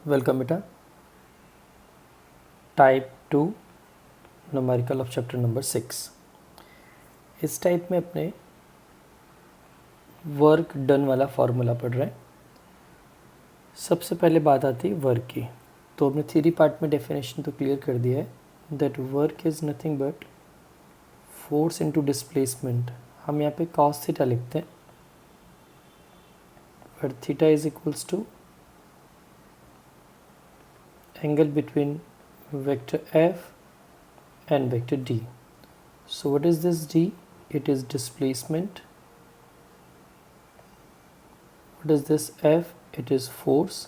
Welcome बेटा। Type 2 numerical of chapter number 6। इस type में अपने वर्क डन वाला फार्मूला पढ़ रहे हैं। सबसे पहले बात आती है वर्क की, तो हमने थ्योरी पार्ट में डेफिनेशन तो क्लियर कर दिया है that work is nothing but force into displacement. हम यहाँ पे कॉस थीटा लिखते हैं, but theta is equals to angle between vector f and vector d. So what is this d? It is displacement. What is this f? It is force.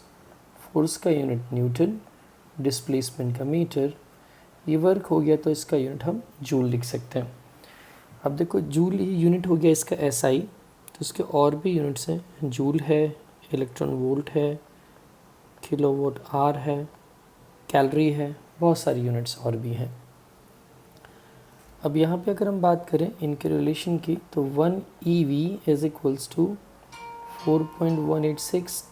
Force का unit Newton, displacement का metre. ये work हो गया तो इसका unit हम joule लिख सकते हैं। अब देखो जूल ये यूनिट हो गया इसका एसआई, तो इसके और भी यूनिट्स हैं। जूल है, इलेक्ट्रॉन वोल्ट है, किलोवाट आवर है, कैलोरी है, बहुत सारी यूनिट्स और भी हैं। अब यहाँ पे अगर हम बात करें इनके रिलेशन की, तो 1 EV is equals to 4.186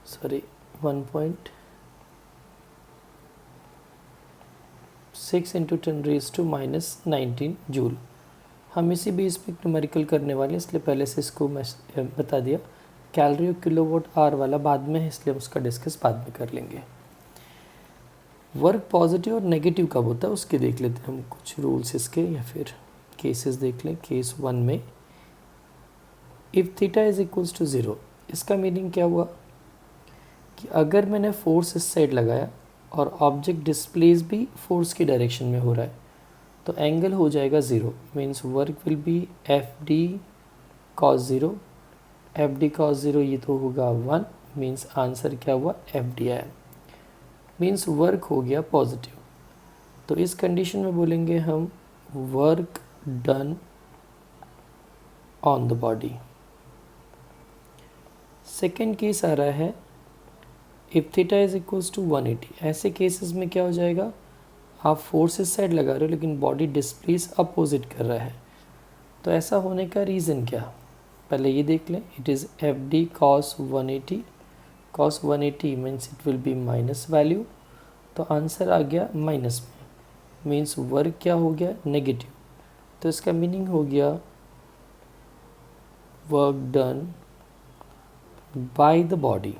sorry 1.6 into 10⁻⁻19 joule. हम इसी बेस पे न्यूमेरिकल करने वाले हैं, इसलिए पहले से इसको मैं बता दिया। कैलोरी और किलोवाट आवर वाला बाद में है, इसलिए हम उसका डिस्कस बाद में कर लेंगे। वर्क पॉजिटिव और नेगेटिव कब होता है उसके देख लेते हैं हम कुछ रूल्स इसके, या फिर केसेस देख लें। केस 1 में if theta is equals to 0, इसका मीनिंग क्या हुआ कि अगर मैंने फोर्स इस साइड लगाया और ऑब्जेक्ट डिस्प्लेस भी फोर्स की डायरेक्शन में हो रहा है, तो एंगल हो जाएगा 0। Means work will B FD cos 0। FD cos 0 ये तो होगा 1, मीन्स आंसर क्या हुआ FD आया, मीन्स वर्क हो गया पॉजिटिव। तो इस कंडीशन में बोलेंगे हम work done on the body. Second case आ रहा है if theta is equals to 180। ऐसे केसेस में क्या हो जाएगा, आप फोर्स इस साइड लगा रहे हो लेकिन बॉडी डिस्प्लेस अपोजिट कर रहा है। तो ऐसा होने का रीज़न क्या, पहले ये देख लें। It is FD cos 180। cos 180 means it will B minus value, तो आंसर आ गया माइनस में, मीन्स वर्क क्या हो गया नेगेटिव। तो इसका मीनिंग हो गया work done by the body.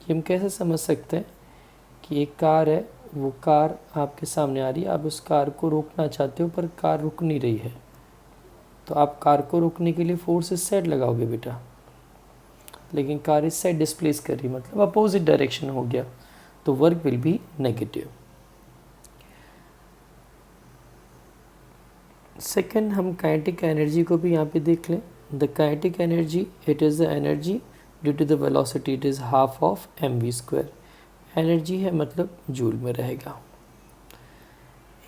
हम कैसे समझ सकते हैं कि एक कार है, वो कार आपके सामने आ रही है, आप उस कार को रोकना चाहते हो पर कार रुक नहीं रही है, तो आप कार को रोकने के लिए फोर्स इस साइड लगाओगे बेटा, लेकिन कार इस साइड डिस्प्लेस कर रही, मतलब अपोजिट डायरेक्शन हो गया, तो work will be negative. Second हम काइनेटिक एनर्जी को भी यहाँ पे देख लें। The kinetic energy it is the energy due to the velocity, it is half of mv²। Energy है मतलब जूल में रहेगा।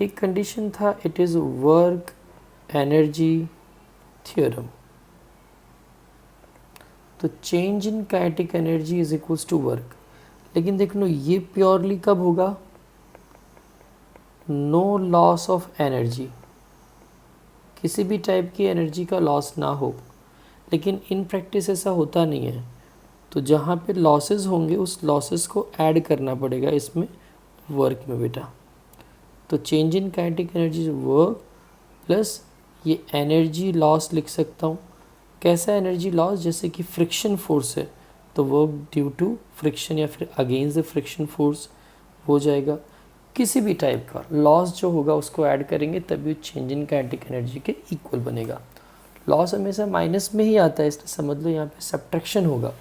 एक कंडीशन था it is work energy theorem, तो change in kinetic energy is equals to work. लेकिन देख लो ये प्योरली कब होगा, नो लॉस ऑफ एनर्जी, किसी भी टाइप की एनर्जी का लॉस ना हो। लेकिन इन प्रैक्टिस ऐसा होता नहीं है, तो जहाँ पे लॉसेस होंगे उस लॉसेस को ऐड करना पड़ेगा इसमें वर्क में बेटा। तो change in kinetic energy work plus ये एनर्जी लॉस लिख सकता हूँ। कैसा एनर्जी लॉस, जैसे कि फ्रिक्शन फोर्स है तो वर्क ड्यू टू फ्रिक्शन या फिर अगेंस्ट द फ्रिक्शन फोर्स हो जाएगा। किसी भी टाइप का लॉस जो होगा उसको ऐड करेंगे तभी चेंज इन काइनेटिक एनर्जी के इक्वल बनेगा। लॉस हमेशा माइनस में ही आता है, इसलिए समझ लो यहाँ पे सब्ट्रैक्शन होगा।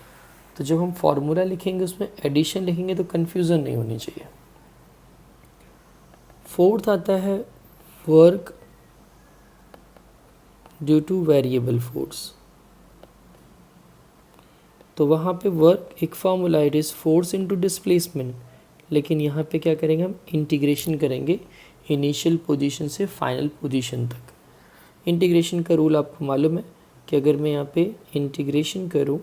तो जब हम फॉर्मूला लिखेंगे उसमें एडिशन लिखेंगे तो कन्फ्यूज़न नहीं होनी चाहिए। फोर्थ आता है work due two variable force. तो वहाँ पे वर्क एक formula it is force into displacement, लेकिन यहाँ पे क्या करेंगे हम इंटीग्रेशन करेंगे इनिशियल पोजीशन से फाइनल पोजीशन तक। इंटीग्रेशन का रूल आपको मालूम है कि अगर मैं यहाँ पे इंटीग्रेशन करूँ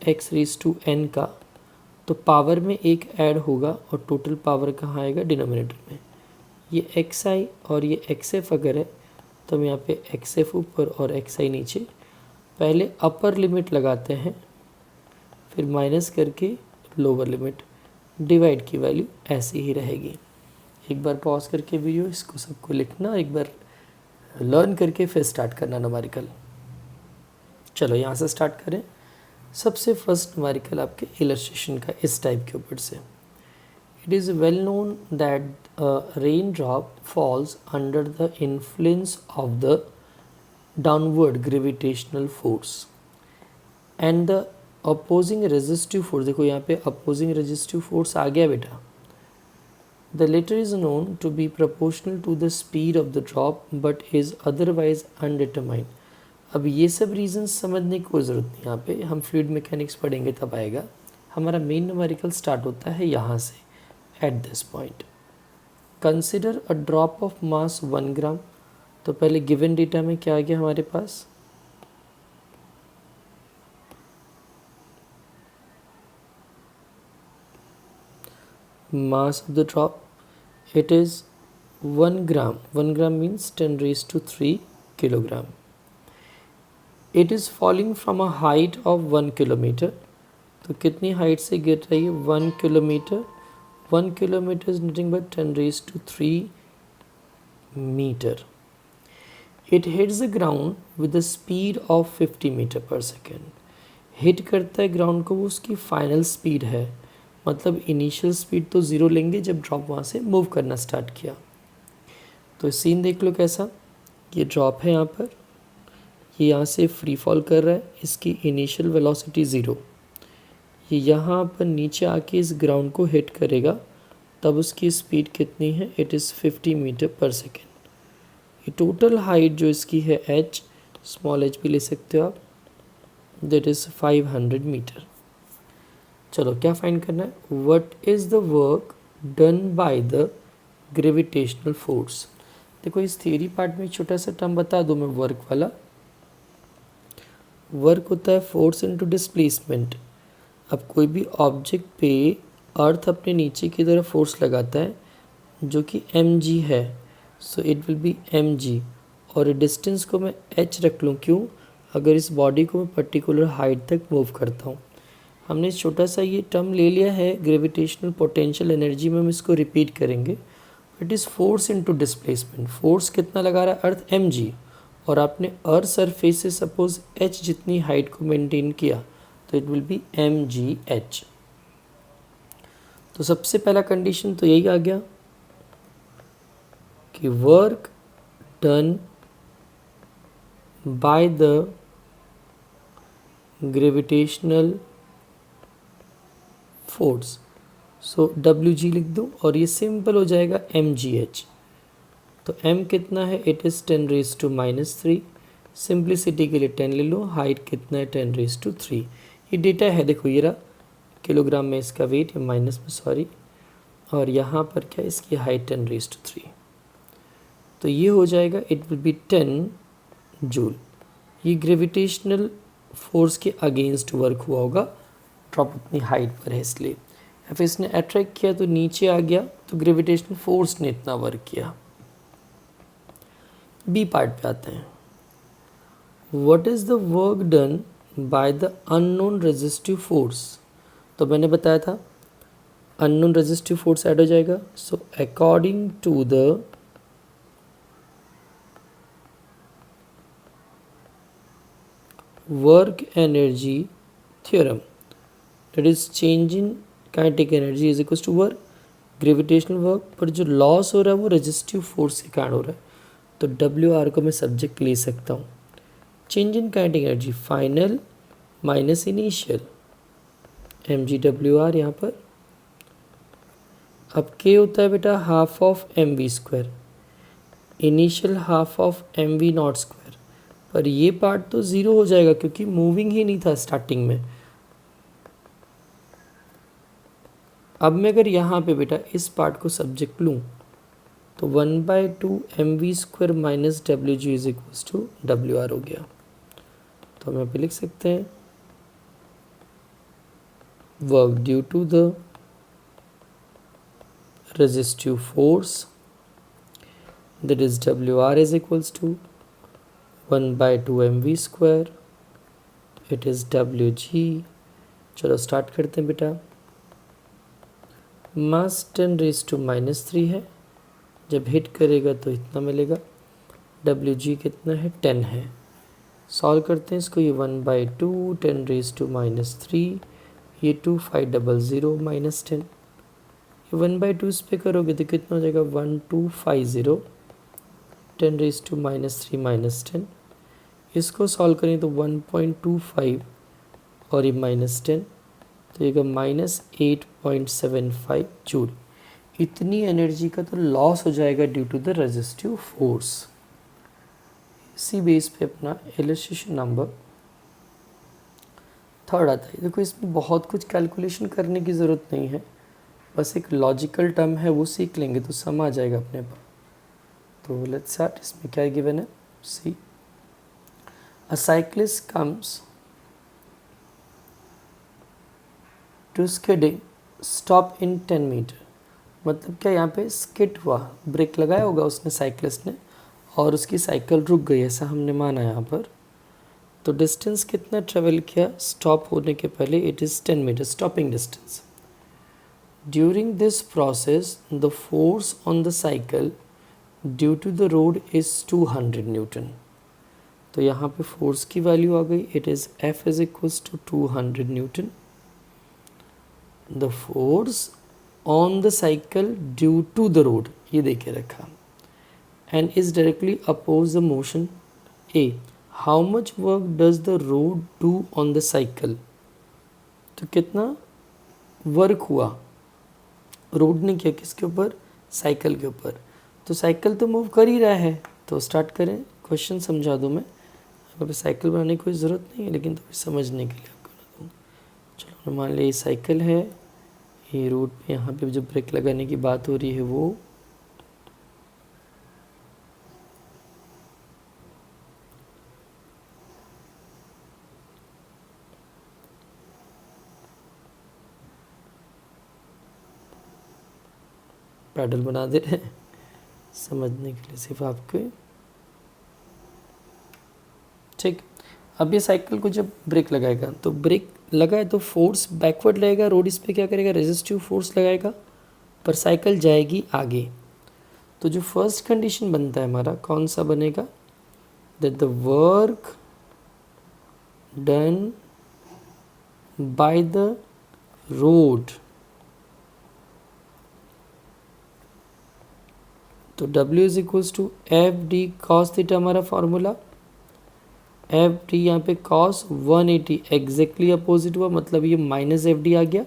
x⁻n का, तो पावर में एक ऐड होगा और टोटल पावर कहाँ आएगा, डिनोमिनेटर में। ये xi और ये xf अगर है तो हम यहाँ पे xf ऊपर और xi नीचे। पहले अपर लिमिट लगाते हैं, फिर माइनस करके लोअर लिमिट, डिवाइड की वैल्यू ऐसी ही रहेगी। एक बार पॉज करके वीडियो इसको सबको लिखना, एक बार लर्न करके फिर स्टार्ट करना न्यूमेरिकल। चलो यहाँ से स्टार्ट करें। सबसे फर्स्ट न्यूमेरिकल आपके इलस्ट्रेशन का इस टाइप के ऊपर से। It is well known that rain drop falls under the influence of the downward gravitational force and the opposing resistive force. देखो यहाँ पे अपोजिंग रेजिस्टिव फोर्स आ गया बेटा। The latter is known to be proportional to the speed of the drop but is otherwise undetermined. अब ये सब reasons समझने की कोई ज़रूरत नहीं, यहाँ पे हम फ्लूइड मैकेनिक्स पढ़ेंगे तब आएगा। हमारा मेन न्यूमेरिकल स्टार्ट होता है यहाँ से, at this point. Consider a drop of mass 1 ग्राम। तो पहले गिवन डेटा में क्या आ गया हमारे पास, mass of the drop, it is 1 gram. 1 gram means 10 raised to 3 kilogram. It is falling from a height of 1 kilometer. तो कितनी हाइट से गिर रही है, 1 kilometre. 1 kilometre is nothing but 10 raised to 3 meter. It hits the ground with a speed of 50 meter per second. Hit करता है ground को, वो उसकी फाइनल स्पीड है, मतलब इनिशियल स्पीड तो ज़ीरो लेंगे जब ड्रॉप वहाँ से मूव करना स्टार्ट किया। तो सीन देख लो कैसा, ये ड्रॉप है यहाँ पर, ये यहाँ से फ्री फॉल कर रहा है, इसकी इनिशियल वेलोसिटी ज़ीरो। ये यहाँ पर नीचे आके इस ग्राउंड को हिट करेगा, तब उसकी स्पीड कितनी है, इट इज़ 50 मीटर पर सेकेंड। ये टोटल हाइट जो इसकी है h, स्मॉल h भी ले सकते हो आप, दैट इज़ 500 मीटर। चलो क्या फाइंड करना है, what is the work done by the gravitational force. देखो इस थियरी पार्ट में छोटा सा टर्म बता दूँ मैं, वर्क वाला। वर्क होता है फोर्स इनटू डिस्प्लेसमेंट। अब कोई भी ऑब्जेक्ट पे अर्थ अपने नीचे की तरफ फोर्स लगाता है जो कि mg है, so it will B mg, और डिस्टेंस को मैं h रख लूँ, क्यों, अगर इस बॉडी को मैं पर्टिकुलर हाइट तक मूव करता हूँ। हमने छोटा सा ये टर्म ले लिया है ग्रेविटेशनल पोटेंशियल एनर्जी में, हम इसको रिपीट करेंगे। It is force into displacement. Force कितना लगा रहा है अर्थ, mg, और आपने अर्थ सरफेस से सपोज h जितनी हाइट को मेंटेन किया, तो इट विल बी mgh। तो सबसे पहला कंडीशन तो यही आ गया कि work done by the gravitational force, so WG लिख दो और ये सिंपल हो जाएगा mgh। तो m कितना है, it is 10 raised to -3। Simplicity के लिए 10 ले लो, हाइट कितना है 10 raised to 3। ये डेटा है, देखो ये रहा किलोग्राम में इसका वेट, या माइनस में सॉरी, और यहाँ पर क्या इसकी हाइट 10 raised to 3। तो ये हो जाएगा, इट विल बी 10 जूल। ये ग्रेविटेशनल फोर्स के अगेंस्ट वर्क हुआ होगा, ड्रॉप उतनी हाइट पर है इसलिए। या फिर इसने अट्रैक्ट किया तो नीचे आ गया, तो ग्रेविटेशनल फोर्स ने इतना वर्क किया। बी पार्ट पे आते हैं। What is the work done by the unknown resistive force. तो मैंने बताया था अननोन रेजिस्टिव फोर्स ऐड हो जाएगा। So according to the work energy theorem, that is change in kinetic energy is equal to work, gravitational work पर जो loss हो रहा है वो रेजिस्टिव फोर्स के कारण हो रहा है। तो WR को मैं सब्जेक्ट ले सकता हूँ। Change in kinetic energy final minus initial, mgWR यहाँ पर। अब K होता है बेटा half of mv², initial half of mv0², पर ये पार्ट तो ज़ीरो हो जाएगा क्योंकि मूविंग ही नहीं था स्टार्टिंग में। अब मैं अगर यहाँ पे बेटा इस पार्ट को सब्जेक्ट लूँ तो 1/2 mv² minus WG is equals to WR हो गया। तो हम यहाँ पे लिख सकते हैं work due to the resistive force, that is WR is equals to 1/2 mv², it is WG चलो स्टार्ट करते हैं बेटा। मास 10⁻³ है, जब हिट करेगा तो इतना मिलेगा। Wg कितना है 10 है। सॉल्व करते हैं इसको, ये 1/2 10⁻³ ये 2500 - 10, ये 1/2 इस पे करोगे तो कितना हो जाएगा 1250 10⁻³ - 10। इसको सॉल्व करें तो 1.25 और ये -10 तो ये -8.75 जूल। इतनी एनर्जी का तो लॉस हो जाएगा due to the resistive force. इसी बेस पे अपना इलस्ट्रेशन नंबर 3 आता है। देखो इसमें बहुत कुछ कैलकुलेशन करने की ज़रूरत नहीं है, बस एक लॉजिकल टर्म है वो सीख लेंगे तो सम आ जाएगा अपने पास। तो लेट्स स्टार्ट। इसमें क्या गिवन है, C a cyclist comes to skidding stop in 10 metre. मतलब क्या, यहाँ पे स्किड हुआ, ब्रेक लगाया होगा उसने साइक्लिस्ट ने और उसकी साइकिल रुक गई, ऐसा हमने माना यहाँ पर। तो डिस्टेंस कितना ट्रेवल किया स्टॉप होने के पहले, it is 10 metre stopping distance. During this process the force on the cycle due to the road is 200 newton. तो यहाँ पे फोर्स की वैल्यू आ गई, it is F is equals to 200 newton. The force on the cycle due to the road, ये देखे रखा, and is directly oppose the motion ए। How much work does the road do on the cycle. तो कितना work हुआ road ने किया किसके ऊपर, साइकिल के ऊपर। तो साइकिल तो मूव कर ही रहा है, तो स्टार्ट करें। क्वेश्चन समझा दूँ मैं, अगर साइकिल बनाने की कोई ज़रूरत नहीं है लेकिन तो समझने के लिए आपको बता दूँ। चलो मान लिया ये साइकिल है, ये रोड पे यहाँ पे जो ब्रेक लगाने की बात हो रही है वो पैडल बना दे रहे हैं समझने के लिए सिर्फ आपको। ठीक, अब ये साइकिल को जब ब्रेक लगाएगा तो ब्रेक लगाए तो फोर्स बैकवर्ड रहेगा, रोड इस पे क्या करेगा रेजिस्टिव फोर्स लगाएगा, पर साइकिल जाएगी आगे। तो जो फर्स्ट कंडीशन बनता है हमारा कौन सा बनेगा, that the work done by the road, तो W is equals to F D cos theta हमारा फॉर्मूला। एफ डी यहाँ पे कॉस 180 एग्जैक्टली अपोजिट हुआ, मतलब ये -FD आ गया।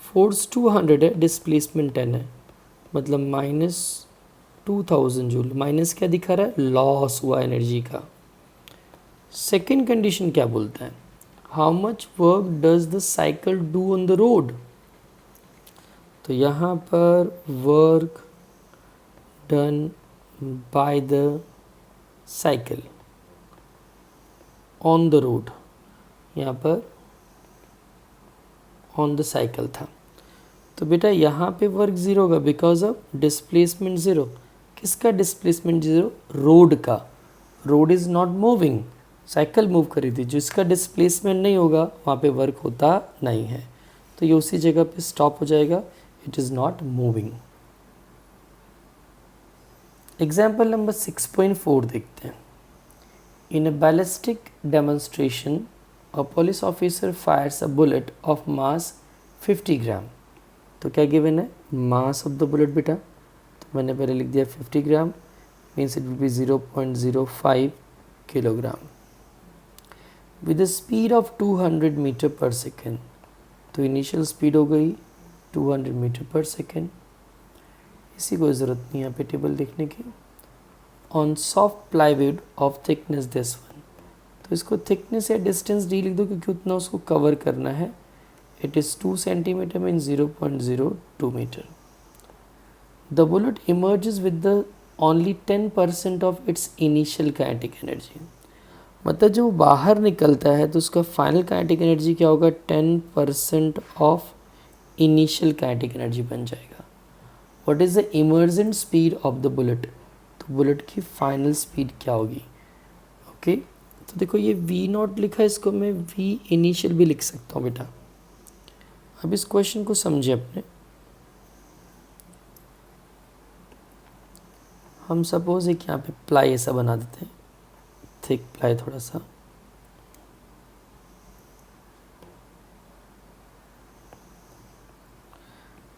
फोर्स 200 है, डिस्प्लेसमेंट 10 है, मतलब -2000 जूल। माइनस क्या दिखा रहा है, लॉस हुआ एनर्जी का। सेकेंड कंडीशन क्या बोलता है, how much work does the cycle do on the road. तो यहाँ पर work done by the cycle on the road, यहाँ पर ऑन द साइकिल था। तो बेटा यहाँ पे वर्क ज़ीरो होगा बिकॉज ऑफ डिस्प्लेसमेंट ज़ीरो। किसका डिस्प्लेसमेंट ज़ीरो, रोड का। Road is not moving, cycle move करी थी, जिसका डिस्प्लेसमेंट नहीं होगा वहाँ पे वर्क होता नहीं है, तो ये उसी जगह पे स्टॉप हो जाएगा, it is not moving. Example number 6.4 देखते हैं। In a ballistic demonstration, a police officer fires a bullet of mass 50 ग्राम। तो क्या गिवन है, मास ऑफ द बुलेट बेटा, तो मैंने पहले लिख दिया 50 gram, means it will be 0.05 kilogram, with a speed of 200 metre पर सेकेंड। तो इनिशियल स्पीड हो गई 200 मीटर पर सेकेंड, इसी को ज़रूरत नहीं है यहाँ पे टेबल देखने की। On soft plywood of thickness this one, तो इसको थिकनेस या डिस्टेंस डी लिख दो क्योंकि उतना उसको कवर करना है। It is 2 centimetre mean 0.02 metre. The bullet emerges with the only 10% of its initial kinetic energy. मतलब जब वो बाहर निकलता है तो उसका फाइनल काइनेटिक एनर्जी क्या होगा, 10% ऑफ इनिशियल काइनेटिक एनर्जी बन जाएगा। What is the emergent speed of the bullet, तो बुलेट की फाइनल स्पीड क्या होगी। ओके, तो देखो ये v नॉट लिखा है, इसको मैं v इनिशियल भी लिख सकता हूँ बेटा। अब इस क्वेश्चन को समझे अपने। हम सपोज एक यहाँ पे प्लाई ऐसा बना देते हैं, थिक प्लाई थोड़ा सा।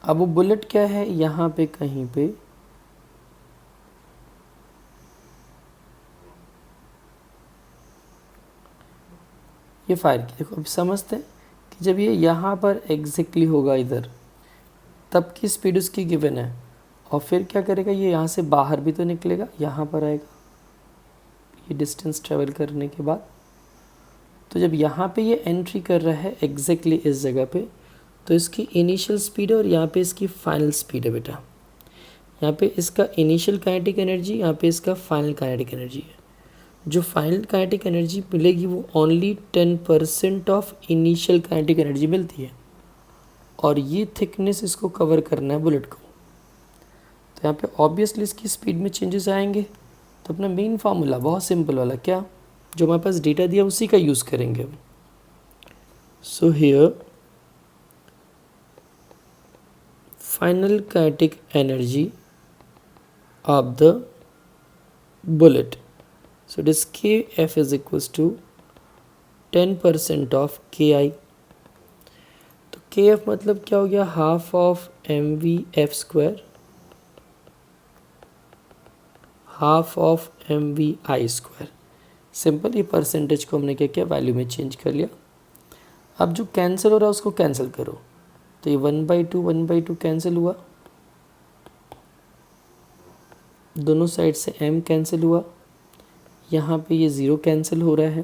अब वो बुलेट क्या है, यहाँ पे कहीं पे ये फायर की। देखो अब समझते हैं कि जब ये यहाँ पर एग्जैक्टली होगा इधर, तब की स्पीड उसकी गिवन है, और फिर क्या करेगा, ये यहाँ से बाहर भी तो निकलेगा, यहाँ पर आएगा ये डिस्टेंस ट्रेवल करने के बाद। तो जब यहाँ पे ये एंट्री कर रहा है एग्जैक्टली इस जगह पे, तो इसकी इनिशियल स्पीड है और यहाँ पे इसकी फाइनल स्पीड है बेटा। यहाँ पे इसका इनिशियल काइनेटिक एनर्जी, यहाँ पे इसका फाइनल काइनेटिक एनर्जी है। जो फाइनल काइनेटिक एनर्जी मिलेगी वो only 10% of initial kinetic energy मिलती है, और ये थिकनेस इसको कवर करना है बुलेट को। तो यहाँ पे ऑब्वियसली इसकी स्पीड में चेंजेस आएंगे। तो अपना मेन फार्मूला बहुत सिंपल वाला, क्या, जो हमारे पास डेटा दिया उसी का यूज़ करेंगे हम। So here final kinetic energy of the bullet, so it is kf is equals to 10% of ki। तो kf मतलब क्या हो गया, half of mv f square, half of mv i square. Simple, ये परसेंटेज को हमने क्या किया, वैल्यू में चेंज कर लिया। अब जो कैंसिल हो रहा है उसको कैंसिल करो, तो ये 1/2 कैंसिल हुआ, दोनों साइड से m कैंसिल हुआ, यहाँ पे ये 0 कैंसिल हो रहा है।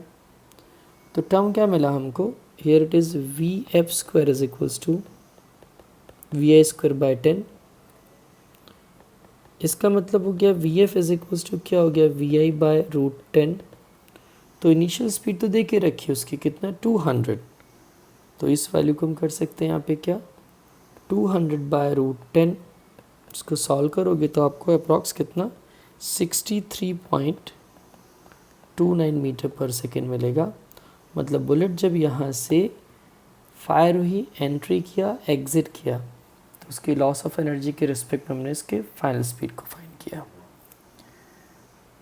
तो टर्म क्या मिला हमको, here it is V F square is equals to V I square by 10। इसका मतलब हो गया V F is equals to क्या हो गया, वी आई बाय रूट 10। तो इनिशियल स्पीड तो दे के रखी है उसकी, कितना, 200। तो इस वैल्यू को हम कर सकते हैं यहाँ पे क्या, 200 बाय रूट 10। इसको सॉल्व करोगे तो आपको अप्रॉक्स कितना, 63.29 मीटर पर सेकेंड मिलेगा। मतलब बुलेट जब यहाँ से फायर हुई, एंट्री किया, एग्जिट किया, तो उसकी लॉस ऑफ एनर्जी के रिस्पेक्ट में हमने इसके फाइनल स्पीड को फाइंड किया।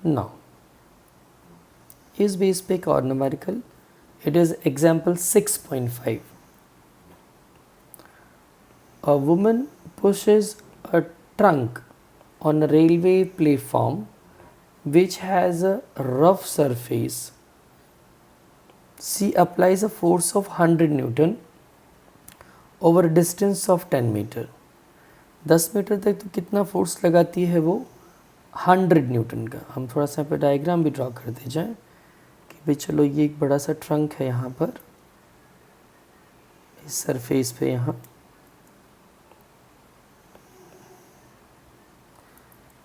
नाउ इस बेस पे एक और numerical, it is example 6.5। A woman pushes a trunk on a railway platform which has a rough surface. She applies a force of 100 Newton over a distance of 10 metre. 10 metre तक तो कितना force लगाती है वो, 100 Newton का। हम थोड़ा सा पे डायग्राम भी ड्रॉ कर दे जाए कि भाई चलो ये एक बड़ा सा ट्रंक है यहाँ पर, इस सरफेस पे यहाँ,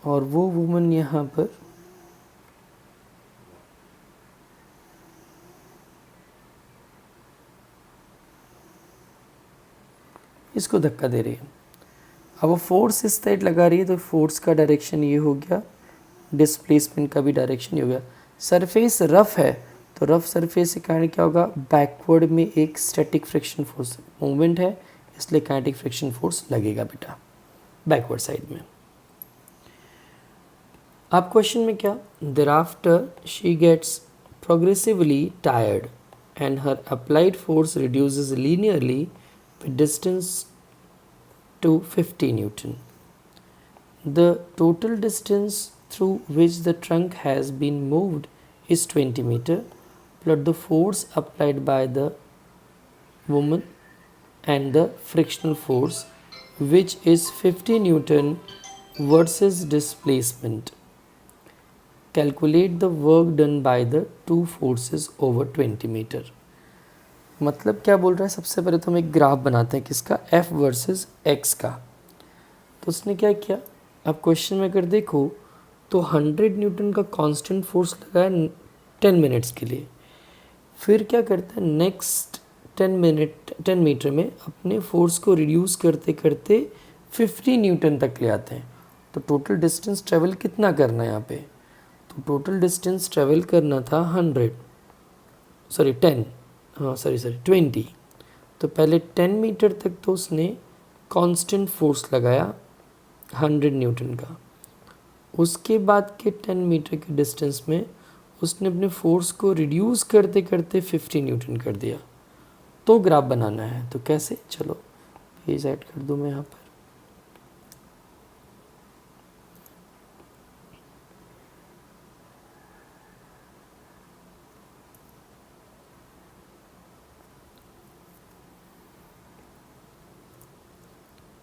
और वो वुमन यहाँ पर इसको धक्का दे रही है। अब वो फोर्स इस साइड लगा रही है, तो फोर्स का डायरेक्शन ये हो गया, डिस्प्लेसमेंट का भी डायरेक्शन ये हो गया। सरफेस रफ है, तो रफ सरफेस के कारण क्या होगा, बैकवर्ड में एक स्टैटिक फ्रिक्शन फोर्स मूवमेंट है, इसलिए काइनेटिक फ्रिक्शन फोर्स लगेगा बेटा बैकवर्ड साइड में। अब क्वेश्चन में क्या, thereafter she gets progressively tired and her applied force reduces linearly with distance to 50 Newton. The total distance through which the trunk has been moved is 20 meter, plus the force applied by the woman and the frictional force, which is 50 Newton versus displacement. Calculate the work done by the two forces over 20 metre. मतलब क्या बोल रहा है, सबसे पहले तो हम एक ग्राफ बनाते हैं किसका, F वर्सेस X का। तो उसने क्या किया, अब क्वेश्चन में अगर देखो तो 100 न्यूटन का कांस्टेंट फोर्स लगा है 10 मिनट्स के लिए। फिर क्या करता है, नेक्स्ट 10 मीटर में अपने फोर्स को रिड्यूस करते करते 50 न्यूटन तक ले आते हैं। तो टोटल डिस्टेंस ट्रेवल कितना करना है यहाँ पे, तो टोटल डिस्टेंस ट्रेवल करना था 100, सॉरी 10, हाँ सॉरी 20। तो पहले 10 मीटर तक तो उसने कांस्टेंट फोर्स लगाया 100 न्यूटन का। उसके बाद के 10 मीटर के डिस्टेंस में उसने अपने फोर्स को रिड्यूस करते करते 50 न्यूटन कर दिया। तो ग्राफ बनाना है, तो कैसे, चलो पेज ऐड कर दूँ मैं यहाँ पर।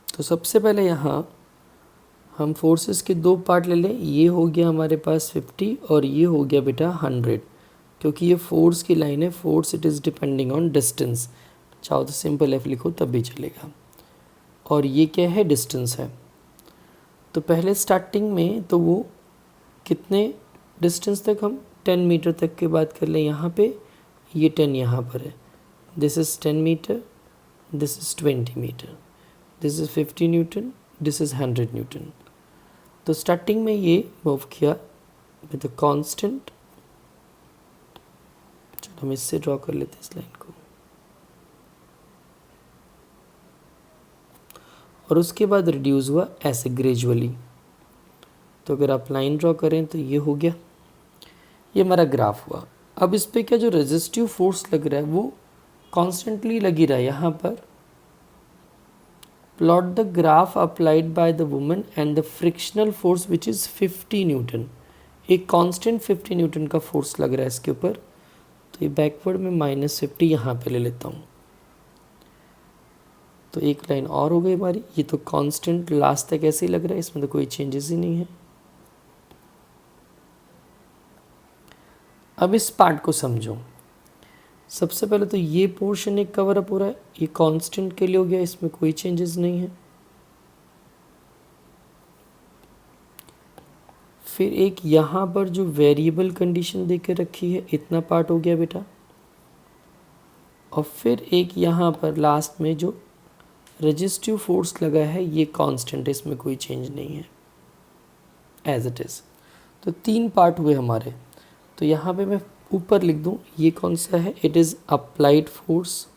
तो सबसे पहले यहाँ हम फोर्सेस के दो पार्ट ले लें। ये हो गया हमारे पास 50 और ये हो गया बेटा 100, क्योंकि ये फोर्स की लाइन है। Force it is depending on distance, चाहो तो सिंपल एफ लिखो तब भी चलेगा। और ये क्या है, डिस्टेंस है। तो पहले स्टार्टिंग में तो वो कितने डिस्टेंस तक, हम 10 मीटर तक की बात कर लें। यहाँ पे ये 10 यहाँ पर है, this is 10 metre, this is 20 metre, this is 50 newton, this is 100 newton. तो स्टार्टिंग में ये मूव किया विद अ कांस्टेंट। चलो हम इससे ड्रॉ कर लेते हैं इस लाइन को। और उसके बाद रिड्यूस हुआ ऐसे ग्रेजुअली। तो अगर आप लाइन ड्रॉ करें तो ये हो गया, ये हमारा ग्राफ हुआ। अब इस पे क्या जो रेजिस्टिव फोर्स लग रहा है वो कॉन्स्टेंटली लगी रहा है। यहाँ पर plot the graph applied by the woman and the frictional force which is 50 Newton. एक कांस्टेंट 50 न्यूटन का फोर्स लग रहा है इसके ऊपर। तो ये बैकवर्ड में -50 यहाँ पे ले लेता हूँ। तो एक लाइन और हो गई हमारी। ये तो कांस्टेंट लास्ट तक ऐसे ही लग रहा है, इसमें तो कोई चेंजेस ही नहीं है। अब इस पार्ट को समझो। सबसे पहले तो ये पोर्शन एक कवर अप हो रहा है, ये कांस्टेंट के लिए हो गया, इसमें कोई चेंजेस नहीं है। फिर एक यहाँ पर जो वेरिएबल कंडीशन दे के रखी है, इतना पार्ट हो गया बेटा। और फिर एक यहाँ पर लास्ट में जो रेजिस्टिव फोर्स लगा है ये कांस्टेंट है, इसमें कोई चेंज नहीं है, एज इट इज़। तो 3 पार्ट हुए हमारे। तो यहाँ पे मैं ऊपर लिख दूँ, ये कौन सा है, इट इज़ अप्लाइड फोर्स।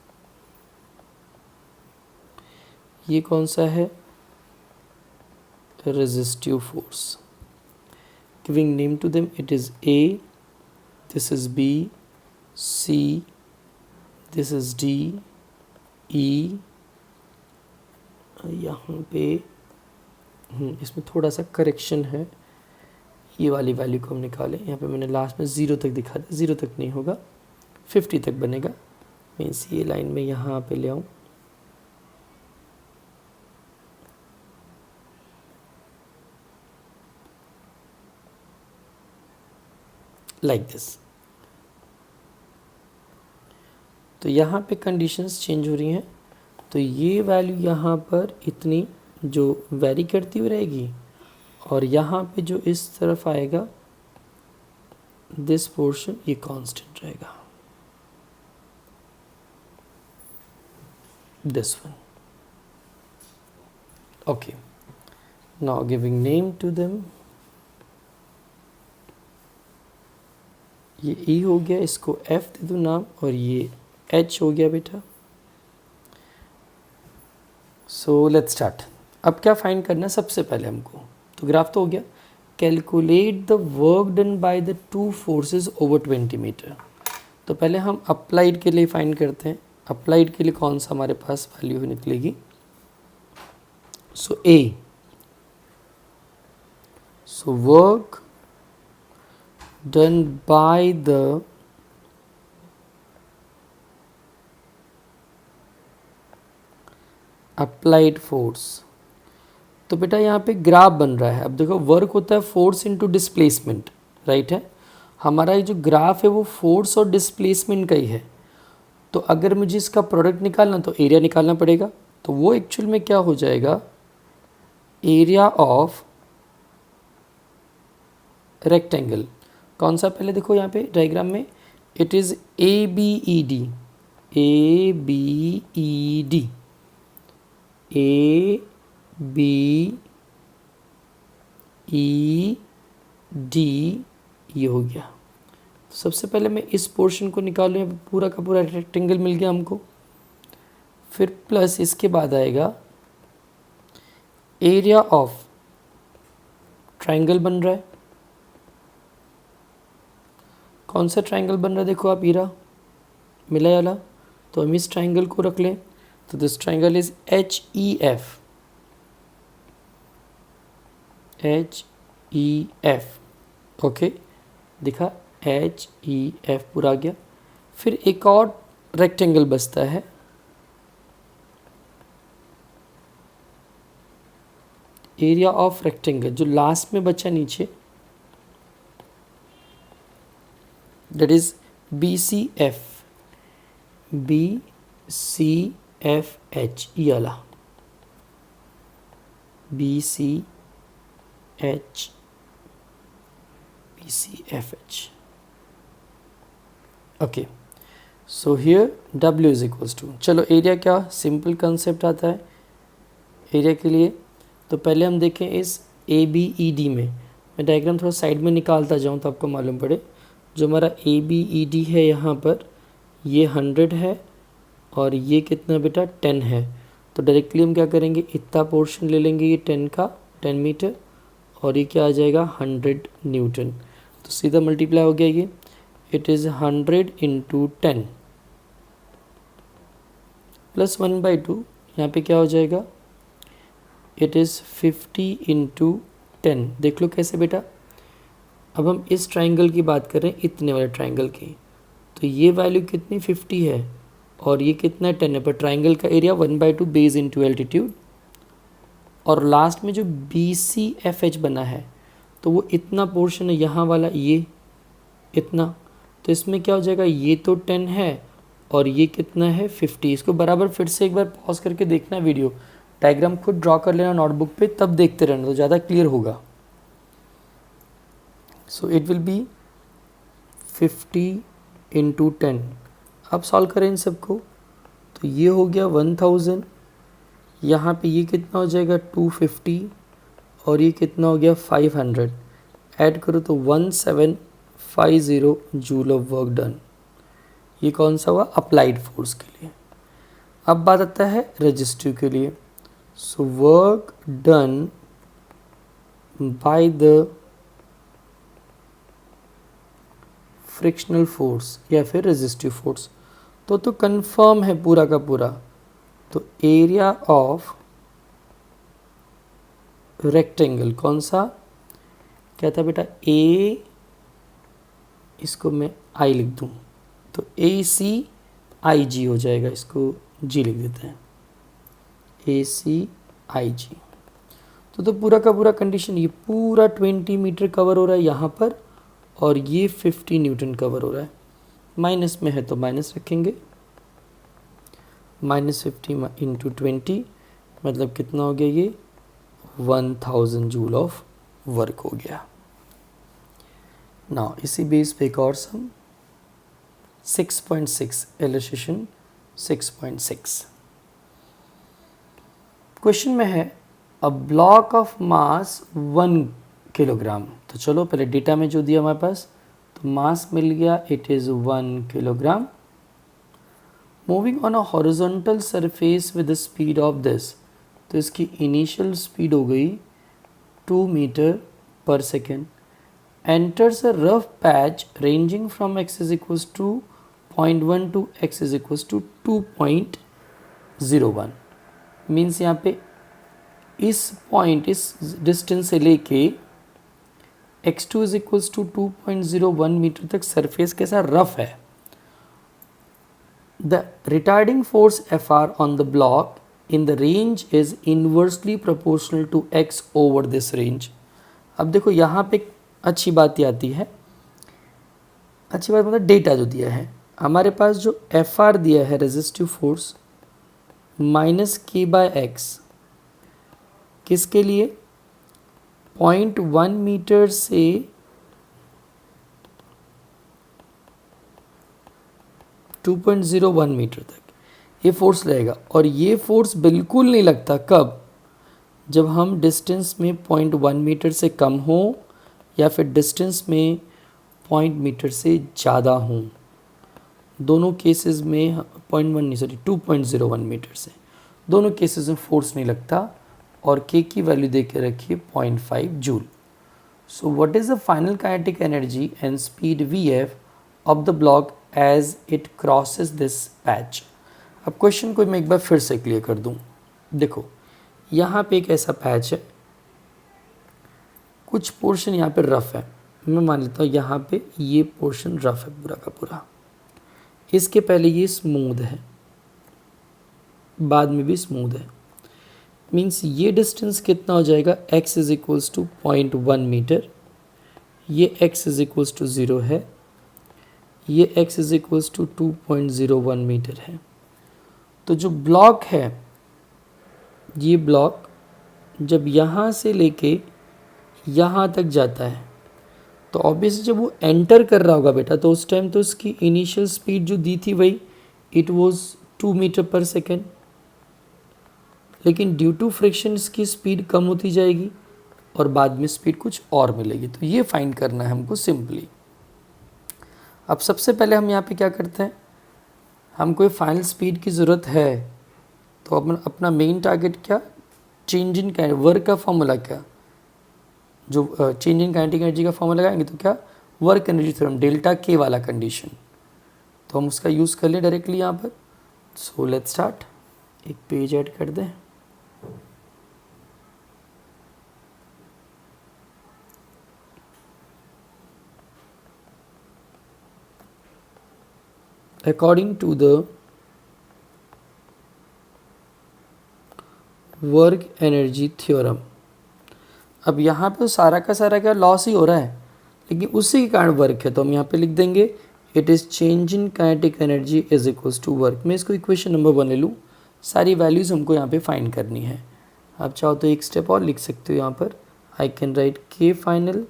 ये कौन सा है, resistive force. Giving name to them, it is A, this is B, C, this is D, E. यहाँ पे इसमें थोड़ा सा करेक्शन है, ये वाली वैल्यू को हम निकालें। यहाँ पे मैंने लास्ट में 0 तक दिखा दिया, 0 तक नहीं होगा, 50 तक बनेगा। मीन्स ये लाइन में यहाँ पे ले आऊँ, लाइक दिस। तो यहाँ पे कंडीशंस चेंज हो रही हैं। तो ये वैल्यू यहाँ पर इतनी जो वेरी करती हुई रहेगी, और यहाँ पे जो इस तरफ आएगा दिस पोर्शन, ये कांस्टेंट रहेगा, this one. Okay, now giving name to them. ये E हो गया, इसको F दे दो नाम, और ये H हो गया बेटा। सो लेट्स स्टार्ट। अब क्या फाइंड करना है सबसे पहले हमको, तो ग्राफ तो हो गया। Calculate the work done by the two forces over 20 metre. तो पहले हम अप्लाइड के लिए फाइंड करते हैं। अप्लाइड के लिए कौन सा हमारे पास वैल्यू निकलेगी, so a, so work done by the applied force. तो बेटा यहाँ पे ग्राफ बन रहा है। अब देखो, वर्क होता है फोर्स इनटू डिस्प्लेसमेंट, राइट है। हमारा ये जो ग्राफ है वो फोर्स और डिस्प्लेसमेंट का ही है। तो अगर मुझे इसका प्रोडक्ट निकालना तो एरिया निकालना पड़ेगा। तो वो एक्चुअल में क्या हो जाएगा, एरिया ऑफ रेक्टेंगल। कौन सा, पहले देखो यहाँ पे डायग्राम में, it is A B E D, A B E D, A B E D, ये हो गया। सबसे पहले मैं इस पोर्शन को निकालूँ, यहाँ पे पूरा का पूरा रेक्टेंगल मिल गया हमको, फिर प्लस इसके बाद आएगा एरिया ऑफ ट्रायंगल बन रहा है। कौन सा ट्रायंगल बन रहा है देखो आप, ईरा मिला वाला, तो हम इस ट्रायंगल को रख लें, तो this triangle is HEF, okay दिखा, HEF पूरा आ गया। फिर एक और रेक्टेंगल बचता है, एरिया ऑफ रेक्टेंगल जो लास्ट में बचा नीचे, दैट इज BCF, BCFH, ये वाला BCFH, okay. So here W is equals to, चलो एरिया क्या सिंपल कंसेप्ट आता है एरिया के लिए। तो पहले हम देखें इस ABED में, मैं डायग्राम थोड़ा साइड में निकालता जाऊँ तो आपको मालूम पड़े। जो हमारा ABED है यहाँ पर, ये 100 है और ये कितना बेटा 10 है, तो डायरेक्टली हम क्या करेंगे, इतना पोर्शन ले लेंगे ये 10 का, 10 मीटर, और ये क्या आ जाएगा 100 न्यूटन, तो सीधा मल्टीप्लाई हो गया ये, इट इज़ 100 इंटू 10 प्लस 1/2, यहाँ पे क्या हो जाएगा, इट इज़ 50 इंटू 10। देख लो कैसे बेटा, अब हम इस ट्रायंगल की बात करें, इतने वाले ट्रायंगल की, तो ये वैल्यू कितनी 50 है और ये कितना 10 है, पर ट्रायंगल का एरिया 1/2 बेस इंटू एल्टीट्यूड, और लास्ट में जो BCFH बना है तो वो इतना पोर्शन है यहाँ वाला, ये इतना, तो इसमें क्या हो जाएगा, ये तो 10 है और ये कितना है 50। इसको बराबर फिर से एक बार पॉज करके देखना वीडियो, डायग्राम खुद ड्रॉ कर लेना नोटबुक पे, तब देखते रहना तो ज़्यादा क्लियर होगा। So it will B 50 into 10, अब सॉल्व करें इन सबको, तो ये हो गया 1000, यहाँ पे ये कितना हो जाएगा 250, और ये कितना हो गया 500, ऐड करो तो 1750 जूल ऑफ वर्क डन। ये कौन सा हुआ, अप्लाइड फोर्स के लिए। अब बात आता है रेजिस्टिव के लिए। सो work done by the frictional force या फिर रेजिस्टिव फोर्स, तो कंफर्म है पूरा का पूरा, तो एरिया ऑफ रेक्टेंगल कौन सा, क्या था बेटा A, इसको मैं I लिख दूं तो ACIG हो जाएगा, इसको G लिख देते हैं, ACIG। तो पूरा का पूरा कंडीशन, ये पूरा 20 मीटर कवर हो रहा है यहाँ पर, और ये 50 न्यूटन कवर हो रहा है। माइनस में है तो माइनस रखेंगे, -50 इंटू 20 मतलब कितना हो गया, ये 1000 जूल ऑफ वर्क हो गया। नाउ इसी बेस पे एक और सम 6.6, इलस्ट्रेशन 6.6। क्वेश्चन में है a block of mass 1 kilogram. तो चलो पहले डेटा में जो दिया हमारे पास, तो मास मिल गया, it is 1 kilogram, moving on a horizontal surface with the speed of this, तो इसकी इनिशियल स्पीड हो गई 2 मीटर पर second, enters a rough patch ranging from x is equals to 0.1 to x is equals to 2.01, means यहाँ पे इस पॉइंट, इस डिस्टेंस से लेके x2 is equals to 2.01 metre तक सरफेस कैसा रफ है। The retarding force Fr on the block in the range is inversely proportional to x over this range। अब देखो यहाँ पे अच्छी बात ये आती है, अच्छी बात मतलब डेटा जो दिया है हमारे पास, जो Fr दिया है रेजिस्टिव फोर्स -k/x, किसके लिए 0.1 मीटर से 2.01 मीटर तक ये फोर्स रहेगा, और ये फोर्स बिल्कुल नहीं लगता कब, जब हम डिस्टेंस में 0.1 मीटर से कम हो या फिर डिस्टेंस में 0.1 मीटर से ज़्यादा हों, दोनों केसेस में 0.1 नहीं सॉरी 2.01 मीटर से, दोनों केसेस में फोर्स नहीं लगता और के की वैल्यू दे के रखिए 0.5 joule. So what is the final kinetic energy and speed V F of the block as it crosses this patch. अब क्वेश्चन को मैं एक बार फिर से क्लियर कर दूं। देखो यहाँ पे एक ऐसा पैच है, कुछ पोर्शन यहाँ पे रफ है, मैं मान लेता हूँ यहाँ पे ये पोर्शन रफ है पूरा का पूरा, इसके पहले ये स्मूथ है, बाद में भी स्मूथ है, मीन्स ये डिस्टेंस कितना हो जाएगा, x is equals to 0.1 metre, ये x इज इक्वल्स टू 0 है, ये x is equals to 2.01 metre है। तो जो ब्लॉक है, ये ब्लॉक जब यहाँ से लेके यहाँ तक जाता है तो ऑब्वियसली जब वो एंटर कर रहा होगा बेटा, तो उस टाइम तो उसकी इनिशियल स्पीड जो दी थी वही इट वाज 2 मीटर पर सेकेंड, लेकिन ड्यू टू फ्रिक्शन इसकी स्पीड कम होती जाएगी और बाद में स्पीड कुछ और मिलेगी। तो ये फाइंड करना है हमको सिंपली। अब सबसे पहले हम यहाँ पे क्या करते हैं, हमको ये फाइनल स्पीड की ज़रूरत है, तो अपना मेन टारगेट क्या, चेंज इन वर्क का फॉर्मूला क्या, जो चेंज इन काइनेटिक एनर्जी का फॉर्मूला लगाएंगे तो क्या, वर्क एनर्जी थ्योरम डेल्टा के वाला कंडीशन, तो हम उसका यूज़ कर लें डायरेक्टली यहाँ पर। सो लेट्स स्टार्ट, एक पेज ऐड कर दें। According to the work energy theorem, अब यहाँ पे तो सारा का सारा क्या लॉस ही हो रहा है, लेकिन उसी के कारण वर्क है, तो हम यहाँ पे लिख देंगे it is change in kinetic energy is equals to work. मैं इसको इक्वेशन नंबर 1 ले लूँ, सारी वैल्यूज़ हमको यहाँ पे फाइंड करनी है। आप चाहो तो एक स्टेप और लिख सकते हो यहाँ पर, I can write K final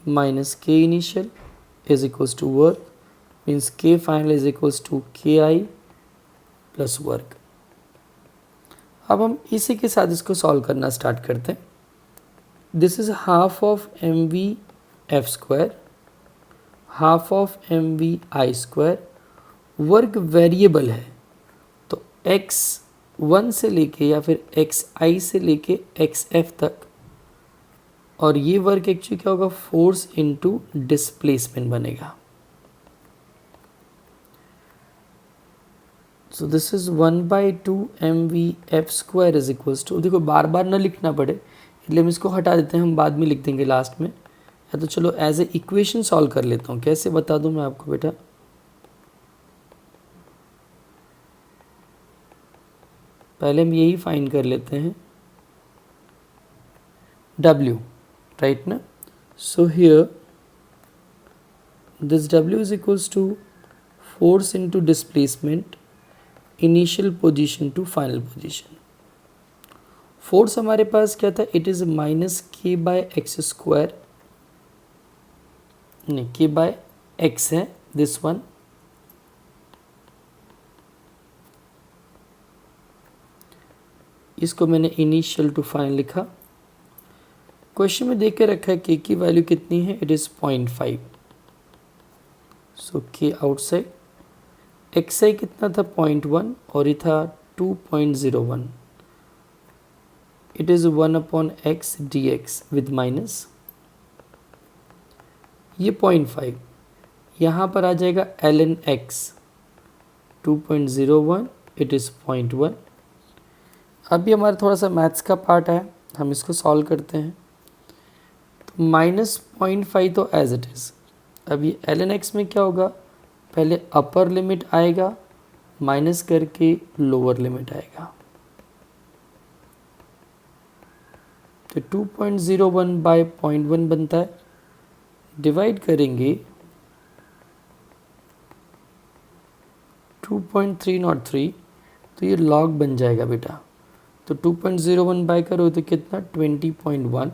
minus K initial is equals to work, means K final is equals to K I plus work. अब हम इसी के साथ इसको सॉल्व करना स्टार्ट करते हैं। This is half of M V F square, half of M V I square, work variable है तो x1 से लेके या फिर xi से लेके xf तक, और ये वर्क एक्चुअली क्या होगा, फोर्स इनटू डिस्प्लेसमेंट बनेगा। So this is 1/2 mv/f square is equals to, देखो बार बार ना लिखना पड़े इसलिए हम इसको हटा देते हैं, हम बाद में लिख देंगे लास्ट में, या तो चलो एज ए इक्वेशन सॉल्व कर लेता हूँ। कैसे बता दूँ मैं आपको बेटा, पहले हम यही फाइंड कर लेते हैं W, राइट ना। So here this W is equals to force into displacement initial position to final position. Force हमारे पास क्या था, it is minus K by X square, नहीं के बाय एक्स है दिस वन, इसको मैंने इनिशियल टू फाइनल लिखा। Question में देख के रखा है के की वैल्यू कितनी है, इट इज़ 0.5, सो के आउटसाइड, एक्स आई कितना था 0.1 और ये था 2.01, it is 1/x dx with minus, ये 0.5 यहाँ पर आ जाएगा ln x 2.01, इट इज़ 0.1। अभी हमारा थोड़ा सा मैथ्स का पार्ट है, हम इसको सॉल्व करते हैं। तो माइनस 0.5 तो एज इट इज़, अब ये ln x में क्या होगा, पहले अपर लिमिट आएगा माइनस करके लोअर लिमिट आएगा, तो 2.01/0.1 बनता है, डिवाइड करेंगे 2.303, तो ये लॉग बन जाएगा बेटा, तो 2.01 बाय करो तो कितना 20.1,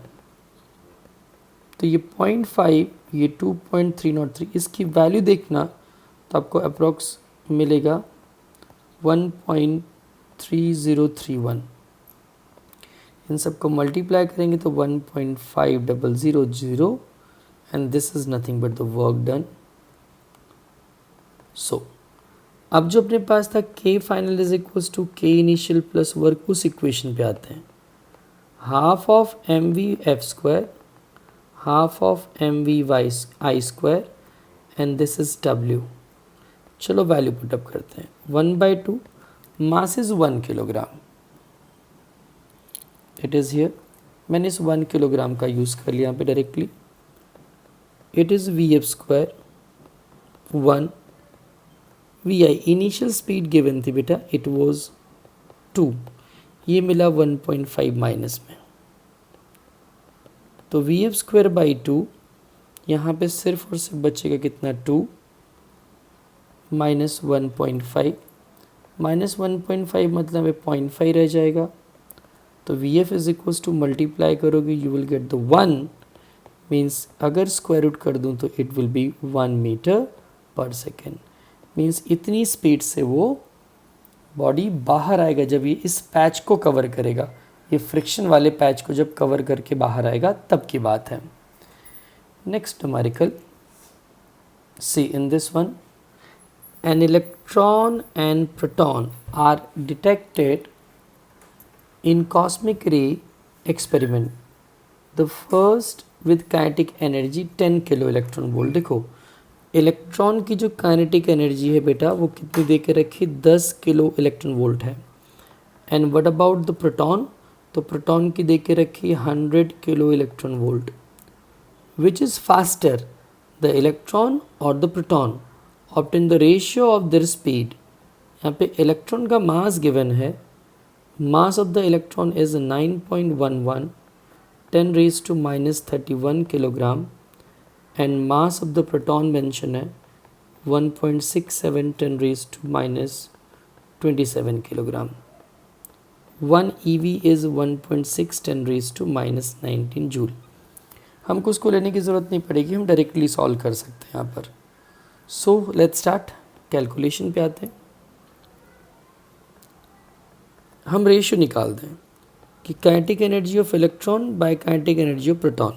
तो ये 0.5 ये 2.303, इसकी वैल्यू देखना तो आपको अप्रॉक्स मिलेगा 1.3031, इन सबको मल्टीप्लाई करेंगे तो 1.5000 and this is nothing but the work done. So अब जो अपने पास था k final is equals to k initial plus work, उस इक्वेशन पे आते हैं. Half of M V F square, half of M V Y I square, and this is w. चलो वैल्यू पुटअप करते हैं. 1/2 mass is 1 kilogram. It is here. मैंने इस 1 kilogram का यूज़ कर लिया यहाँ पे directly. It is V F square 1 V I. Initial speed given थी बेटा, इट वॉज 2. ये मिला 1.5 माइनस में. तो वी एफ स्क्वायर बाई 2, यहाँ पे सिर्फ और सिर्फ बचेगा कितना 2 माइनस 1.5. माइनस 1.5 मतलब है 0.5 रह जाएगा. तो V F is equals to multiply करोगे you will get the 1, means अगर स्क्वायर रूट कर दूँ तो इट विल बी 1 मीटर पर सेकेंड. मीन्स इतनी स्पीड से वो बॉडी बाहर आएगा जब ये इस पैच को कवर करेगा. ये फ्रिक्शन वाले पैच को जब कवर करके बाहर आएगा तब की बात है. Next numerical, see in this one, an electron and proton are detected in cosmic ray experiment. The first with kinetic energy 10 kilo electron volt. देखो इलेक्ट्रॉन की जो काइनेटिक एनर्जी है बेटा वो कितनी दे के रखी, 10 किलो इलेक्ट्रॉन वोल्ट है. And what about the proton, तो प्रोटॉन की दे के रखी 100 kilo electron volt. Which is faster, the electron और the proton? Obtain the ratio of their speed. यहाँ पे इलेक्ट्रॉन का मास गिवन है. Mass of the electron is 9.11 10 raise to minus 31 kilogram. And mass of the proton mention है 1.67 10 raise to minus 27 kilogram. 1 EV is 1.6 10 raise to minus 19 joule. हमको उसको लेने की ज़रूरत नहीं पड़ेगी, हम डायरेक्टली सॉल्व कर सकते हैं यहाँ पर. So let's start. कैलकुलेशन पे आते हैं. हम रेशियो निकाल दें कि kinetic energy of electron by kinetic energy of proton.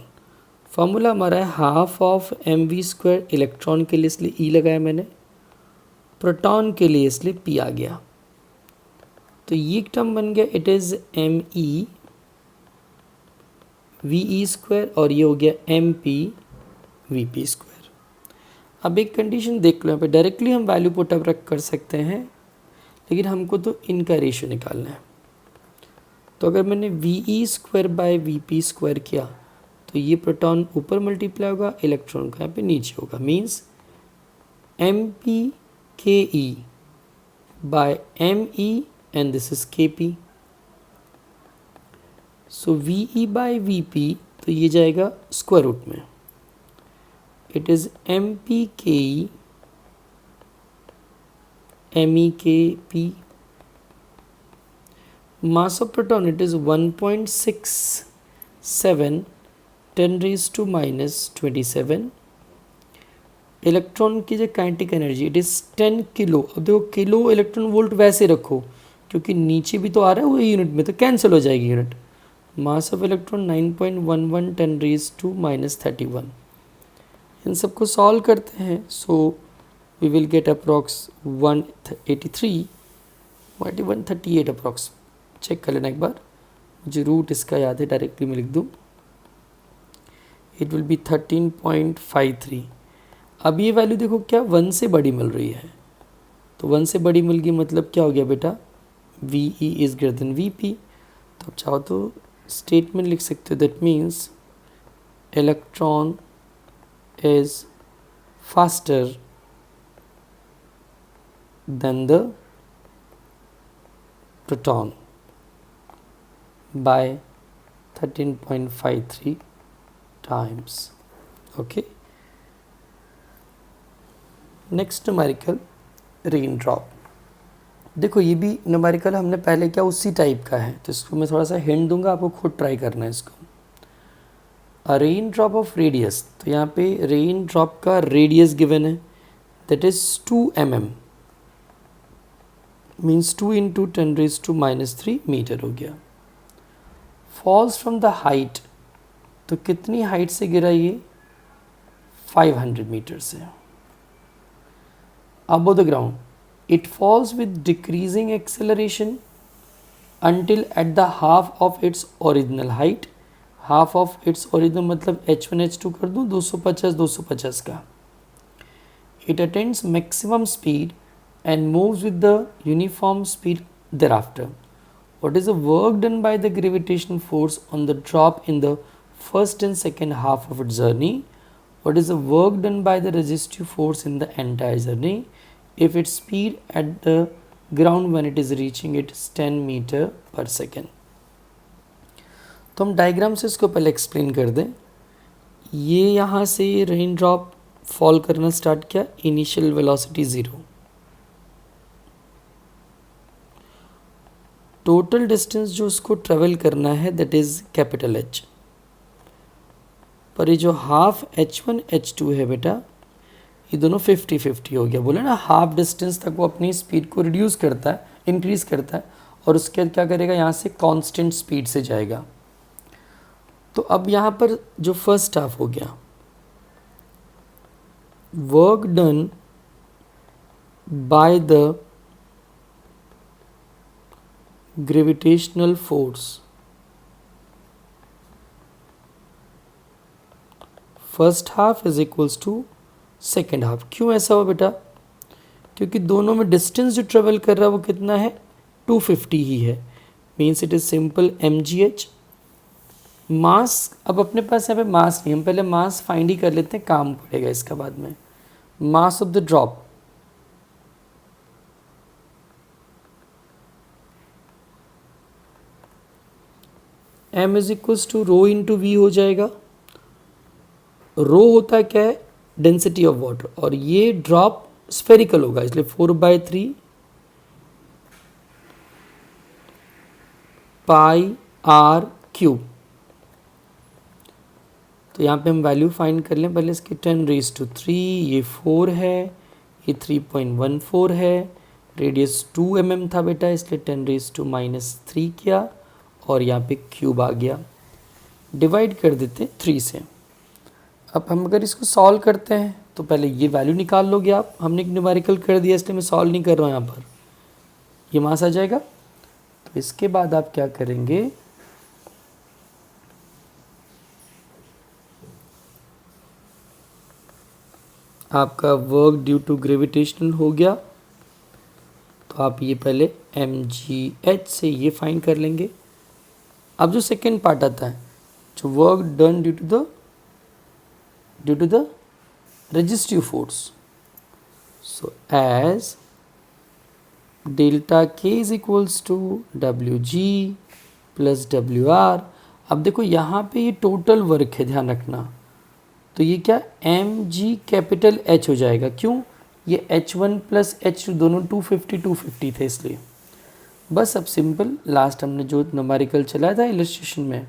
Formula हमारा है half of M V square. Electron के लिए इसलिए ई लगाया मैंने, प्रोटॉन के लिए इसलिए पी आ गया. तो ये एक टर्म बन गया, it is M E V E square, और ये हो गया M P V P square. अब एक कंडीशन देख लो, यहाँ पे डायरेक्टली हम वैल्यू पुटअप रख कर सकते हैं, लेकिन हमको तो इनका रेशियो निकालना है. तो अगर मैंने we E square by V P square किया तो ये प्रोटॉन ऊपर मल्टीप्लाई होगा, इलेक्ट्रॉन का यहाँ पे नीचे होगा. Means M P K E by M E and this is K P. So V E by V P, तो ये जाएगा स्क्वायर रूट में. It is MPKE MEKP. Mass of proton, it is 1.67 10 raised to minus 27. Electron की जो kinetic energy it is 10 kilo. अब देखो kilo electron volt वैसे रखो क्योंकि नीचे भी तो आ रहा है वो यूनिट में, तो कैंसिल हो जाएगी unit. Mass of electron 9.11 10 raise to minus 31. इन सबको सॉल्व करते हैं. So we will get approx 183 138 approx. Check कर लेना एक बार, मुझे रूट इसका याद है, डायरेक्टली मैं लिख दूँ. It will B 13.53. अब ये वैल्यू देखो क्या 1 से बड़ी मिल रही है, तो 1 से बड़ी मिल गई मतलब क्या हो गया बेटा, V E is greater than we P. तो अब चाहो तो स्टेटमेंट लिख सकते हो, that means electron is faster than the proton by 13.53 times. Okay. Next numerical, rain drop. देखो ये भी न्यूमेरिकल हमने पहले क्या उसी टाइप का है, तो इसको मैं थोड़ा सा हिंट दूंगा, आपको खुद ट्राई करना है इसको. A rain drop of radius, तो यहाँ पे रेन ड्रॉप का रेडियस गिवन है, that is 2 mm, means 2 × 10 raised to -3 metre हो गया. फॉल्स फ्रॉम द हाइट, तो कितनी हाइट से गिरा ये, 500 मीटर से। above the ground it falls with decreasing acceleration until at the half of its original height। half of its original मतलब h1 h2 कर दूँ 250 250 का। it attains maximum speed and moves with the uniform speed thereafter। what is the work done by the gravitational force on the drop in the first and second half of its journey? what is the work done by the resistive force in the entire journey if its speed at the ground when it is reaching it is 10 metre पर second. तो हम diagram से इसको पहले explain कर दें। ये यहाँ से रेन ड्रॉप फॉल करना स्टार्ट किया, इनिशियल वेलोसिटी 0, टोटल डिस्टेंस जो उसको ट्रेवल करना है दैट इज़ कैपिटल एच, पर ये जो हाफ h1 h2 है बेटा ये दोनों 50-50 हो गया। बोले ना हाफ डिस्टेंस तक वो अपनी स्पीड को रिड्यूस करता है, इंक्रीज़ करता है, और उसके बाद क्या करेगा यहाँ से कांस्टेंट स्पीड से जाएगा। तो अब यहाँ पर जो फर्स्ट हाफ हो गया, work done by the gravitational force, first half is equals to second half. क्यों ऐसा हुआ बेटा? क्योंकि दोनों में डिस्टेंस जो ट्रेवल कर रहा है वो कितना है, 250 ही है। Means it is simple mgh। मास, अब अपने पास यहाँ पे मास नहीं, हम पहले मास फाइंड ही कर लेते हैं, काम पड़ेगा इसका बाद में। Mass of the drop m is equals to rho into V हो जाएगा। रो होता है क्या है, डेंसिटी ऑफ वाटर, और ये ड्रॉप स्फेरिकल होगा इसलिए 4/3 पाई आर क्यूब। तो यहाँ पे हम वैल्यू फाइंड कर लें पहले इसकी। 10⁻3, ये 4 है, ये 3.14 है, रेडियस 2 mm था बेटा इसलिए 10⁻³ किया, और यहाँ पे क्यूब आ गया। डिवाइड कर देते 3 से। अब हम अगर इसको सॉल्व करते हैं तो पहले ये वैल्यू निकाल लोगे आप, हमने एक न्यूमेरिकल कर दिया इसलिए मैं सॉल्व नहीं कर रहा हूँ। यहाँ पर ये मास आ जाएगा। तो इसके बाद आप क्या करेंगे, आपका वर्क ड्यू टू ग्रेविटेशनल हो गया, तो आप ये पहले mgh से ये फाइंड कर लेंगे। अब जो सेकेंड पार्ट आता है, जो work done due to the resistive force, so as delta k is equals to wg plus wr। अब देखो यहाँ पे ये टोटल वर्क है, ध्यान रखना। तो ये क्या mg कैपिटल h हो जाएगा। क्यों? ये h1 प्लस h2 दोनों 250 थे इसलिए। बस अब सिंपल लास्ट हमने जो न्यूमेरिकल चलाया था इलस्ट्रेशन में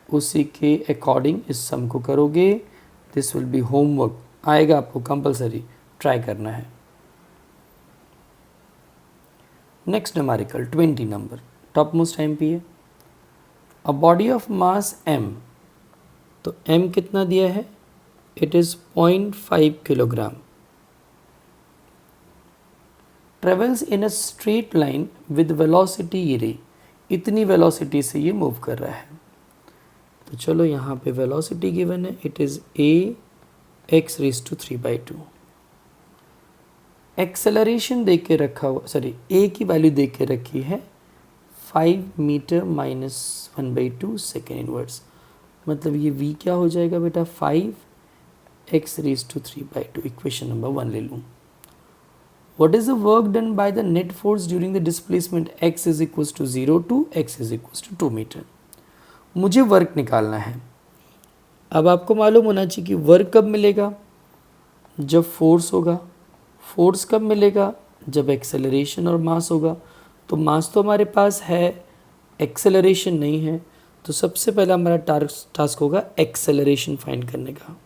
उसी के अकॉर्डिंग इस सम को करोगे। दिस विल बी होमवर्क, आएगा आपको कंपलसरी, ट्राई करना है। Next numerical 20 number, top most MP है। A body of mass m, तो m कितना दिया है, it is 0.5 kilogram, travels in a straight line with velocity रे, इतनी वेलोसिटी से ये मूव कर रहा है। तो चलो यहाँ पे वेलोसिटी गिवन है, it is a x⁻³/2। Acceleration दे के रखा हुआ, सॉरी a की वैल्यू दे के रखी है 5 मीटर माइनस 1/2 सेकेंड इनवर्स। मतलब ये v क्या हो जाएगा बेटा, 5x⁻³ इक्वेशन नंबर 1 ले लूँ। What is the work done by the net force during the displacement x is equals to 0 to x is equals to 2 metre. मुझे वर्क निकालना है। अब आपको मालूम होना चाहिए कि वर्क कब मिलेगा, जब फोर्स होगा। फोर्स कब मिलेगा, जब एक्सेलरेशन और मास होगा। तो मास तो हमारे पास है, एक्सेलरेशन नहीं है। तो सबसे पहला हमारा टास्क होगा एक्सेलरेशन फाइंड करने का।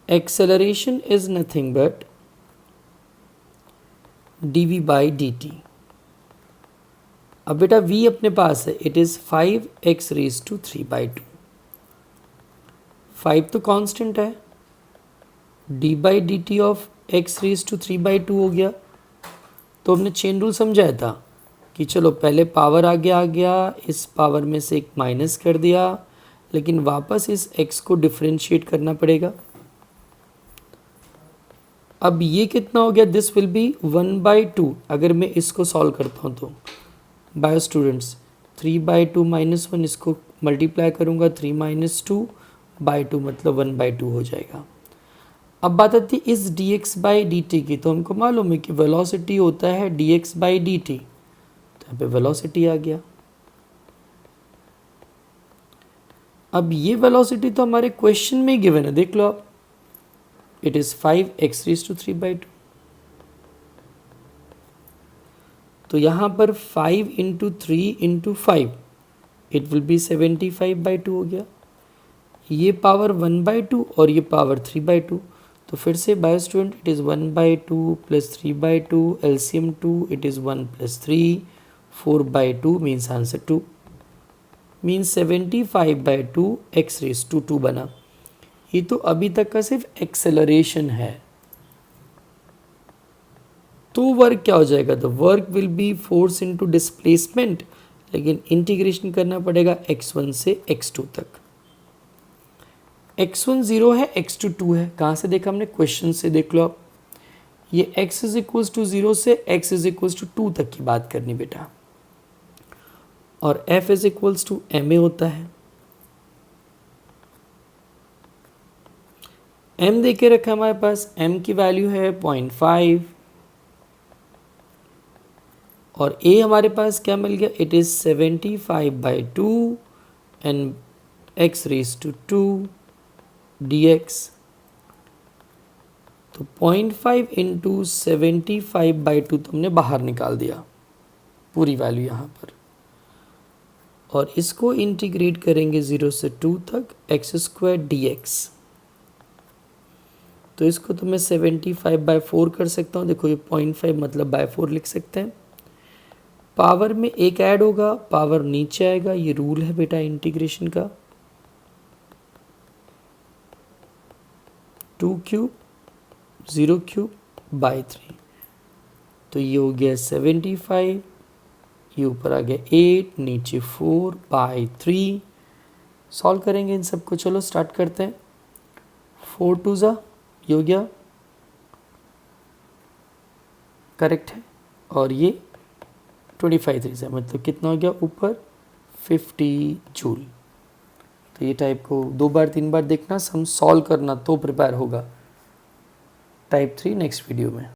Acceleration is nothing but dv/dt। अब बेटा v अपने पास है, इट इज़ 5x⁻³ 5 तो कांस्टेंट है, D by D T of X raise to 3/2 हो गया। तो हमने चेन रूल समझाया था कि चलो पहले पावर आ गया, इस पावर में से एक माइनस कर दिया, लेकिन वापस इस x को डिफरेंशिएट करना पड़ेगा। अब ये कितना हो गया, दिस विल बी 1/2। अगर मैं इसको सॉल्व करता हूँ तो बायो स्टूडेंट्स 3/2 - 1, इसको मल्टीप्लाई करूँगा 3 - 2/2 मतलब 1/2 हो जाएगा। अब बात आती है इस dx बाई डी टी की, तो हमको मालूम है कि वेलोसिटी होता है dx बाई डी टी, तो यहाँ पे वेलोसिटी आ गया। अब ये वेलोसिटी तो हमारे क्वेश्चन में ही गिवन है, देख लो आप, it is 5x raise to 3/2। तो यहाँ पर 5 × 3 × 5 इट विल बी 75/2 हो गया। ये पावर 1/2 और ये पावर 3/2, तो फिर से by student it is 1/2 plus 3/2, LCM 2, it is 1 + 3, 4/2 means answer 2, means 75/2 x raise to 2 बना। ये तो अभी तक का सिर्फ एक्सेलरेशन है। तो वर्क क्या हो जाएगा, the work will B force into displacement, लेकिन इंटीग्रेशन करना पड़ेगा x1 से x2 तक। x1 0 है, x2 2 है। कहाँ से देखा हमने, क्वेश्चन से देख लो आप। ये x = 0 से x = 2 तक की बात करनी बेटा, और F = ma होता है। m दे के रखा हमारे पास, m की वैल्यू है 0.5 और a हमारे पास क्या मिल गया, it is 75/2 and x raise to 2 dx। तो 0.5 × 75/2 तो हमने बाहर निकाल दिया पूरी वैल्यू यहाँ पर, और इसको इंटीग्रेट करेंगे 0 से 2 तक x² dx। तो इसको तो मैं 75/4 कर सकता हूँ, देखो ये 0.5 मतलब /4 लिख सकते हैं। पावर में एक ऐड होगा, पावर नीचे आएगा, ये रूल है बेटा इंटीग्रेशन का, 2³ 0³/3। तो ये हो गया 75, ये ऊपर आ गया 8, नीचे 4/3। सॉल्व करेंगे इन सबको, चलो स्टार्ट करते हैं। 4 2 ज़ा, ये हो गया करेक्ट है, और ये 25 3 ज़ा मतलब कितना हो गया ऊपर 50 जूल। तो ये टाइप को 2 बार 3 बार देखना, सम सॉल्व करना तो प्रिपेयर होगा टाइप 3 नेक्स्ट वीडियो में।